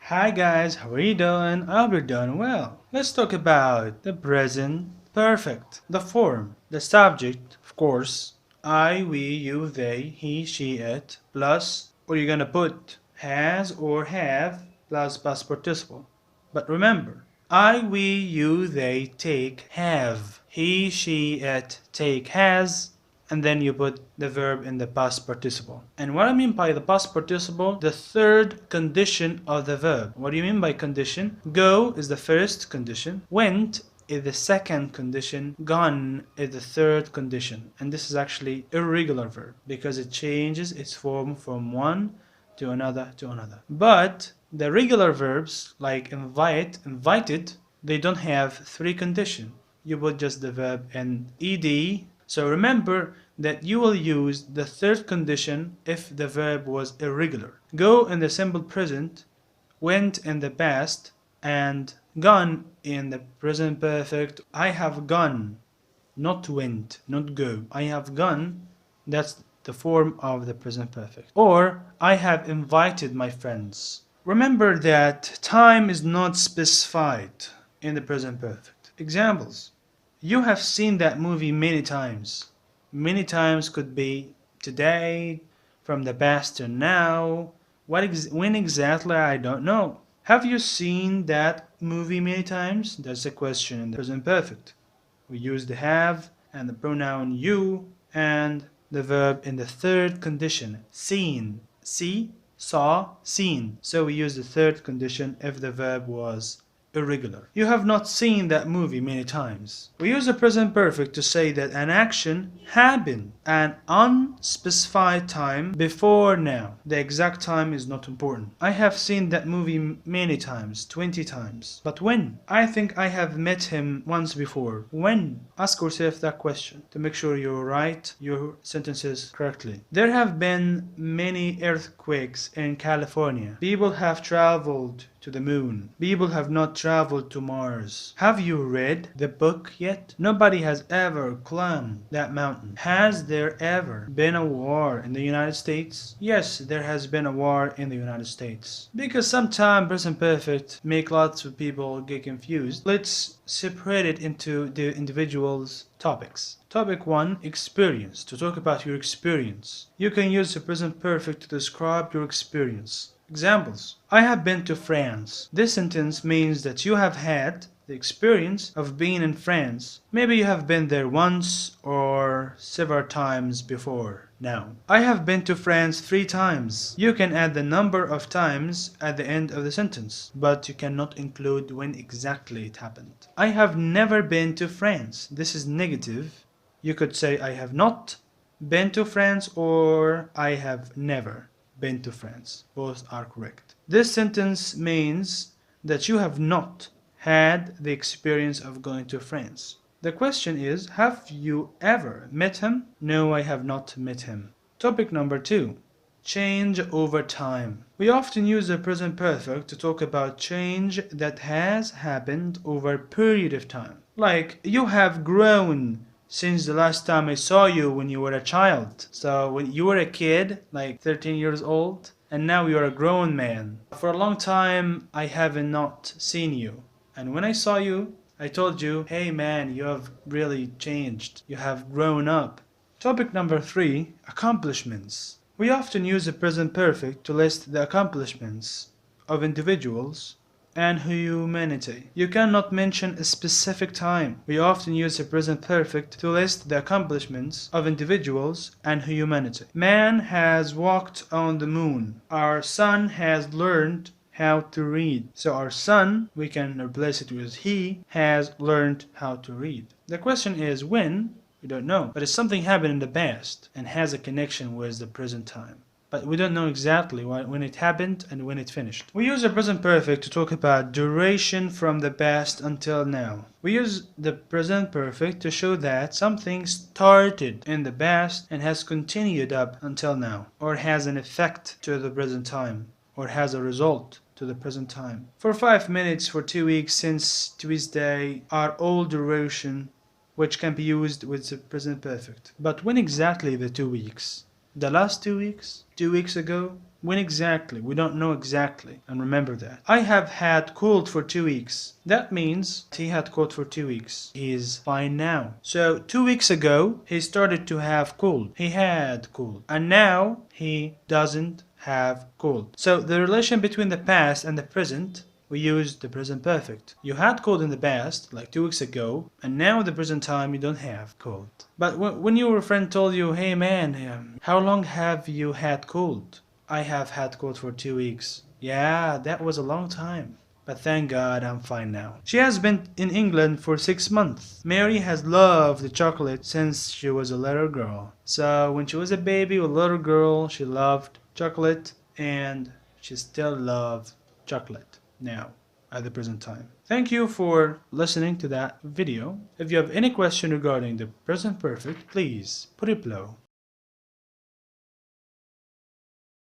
Hi guys, how are you doing? I hope you're doing well. Let's talk about the present perfect. The form, the subject, of course, I, we, you, they, he, she, it, plus what you're gonna put has or have plus past participle. But remember, I, we, you, they take have. He, she, it take has, and then you put the verb in the past participle. And what I mean by the past participle, the third condition of the verb. What do you mean by condition? Go is the first condition, went is the second condition, gone is the third condition. And this is actually irregular verb because it changes its form from one to another to another. But the regular verbs like invite, invited, they don't have three conditions. You put just the verb in ed. So remember that you will use the third condition if the verb was irregular. Go in the simple present, went in the past, and gone in the present perfect. I have gone, not went, not go. I have gone, that's the form of the present perfect. Or I have invited my friends. Remember that time is not specified in the present perfect. Examples. You have seen that movie many times. Many times could be today, from the past to now. When exactly, I don't know. Have you seen that movie many times? That's the question in the present perfect. We use the have and the pronoun you and the verb in the third condition, seen. See, saw, seen. So we use the third condition if the verb was irregular. You have not seen that movie many times. We use the present perfect to say that an action happened an unspecified time before now. The exact time is not important. I have seen that movie many times, 20 times. But when? I think I have met him once before. When? Ask yourself that question to make sure you write your sentences correctly. There have been many earthquakes in California. People have traveled to the moon. People have not traveled to Mars. Have you read the book yet? Nobody has ever climbed that mountain. Has there ever been a war in the United States? Yes, there has been a war in the United States. Because sometimes present perfect make lots of people get confused. Let's separate it into the individual's topics. Topic 1, experience. To talk about your experience. You can use the present perfect to describe your experience. Examples. I have been to France. This sentence means that you have had the experience of being in France. Maybe you have been there once or several times before. Now, I have been to France 3 times. You can add the number of times at the end of the sentence, but you cannot include when exactly it happened. I have never been to France. This is negative. You could say I have not been to France or I have never been to France. Both are correct. This sentence means that you have not had the experience of going to France. The question is, have you ever met him? No, I have not met him. Topic number 2. Change over time. We often use the present perfect to talk about change that has happened over a period of time. Like, you have grown since the last time I saw you when you were a child. So when you were a kid, like 13 years old, and now you're a grown man. For a long time, I haven't not seen you. And when I saw you, I told you, hey man, you have really changed. You have grown up. Topic number 3, accomplishments. We often use the present perfect to list the accomplishments of individuals and humanity. You cannot mention a specific time. We often use the present perfect to list the accomplishments of individuals and humanity. Man has walked on the moon. Our son has learned how to read. So our son, we can replace it with he, has learned how to read. The question is when? We don't know. But it's something happened in the past and has a connection with the present time. But we don't know exactly when it happened and when it finished. We use the present perfect to talk about duration from the past until now. We use the present perfect to show that something started in the past and has continued up until now, or has an effect to the present time, or has a result to the present time. For 5 minutes, for 2 weeks, since Tuesday are all duration which can be used with the present perfect. But when exactly the 2 weeks? The last 2 weeks? 2 weeks ago? When exactly? We don't know exactly. And remember that. I have had cold for 2 weeks. That means he had cold for 2 weeks. He is fine now. So 2 weeks ago, he started to have cold. He had cold. And now he doesn't have cold. So the relation between the past and the present, we use the present perfect. You had cold in the past, like 2 weeks ago, and now in the present time you don't have cold. But when your friend told you, hey man, how long have you had cold? I have had cold for 2 weeks. Yeah, that was a long time. But thank God I'm fine now. She has been in England for 6 months. Mary has loved the chocolate since she was a little girl. So when she was a baby, a little girl, she loved chocolate and she still loves chocolate now at the present time. Thank you for listening to that video. If you have any question regarding the present perfect, please put it below.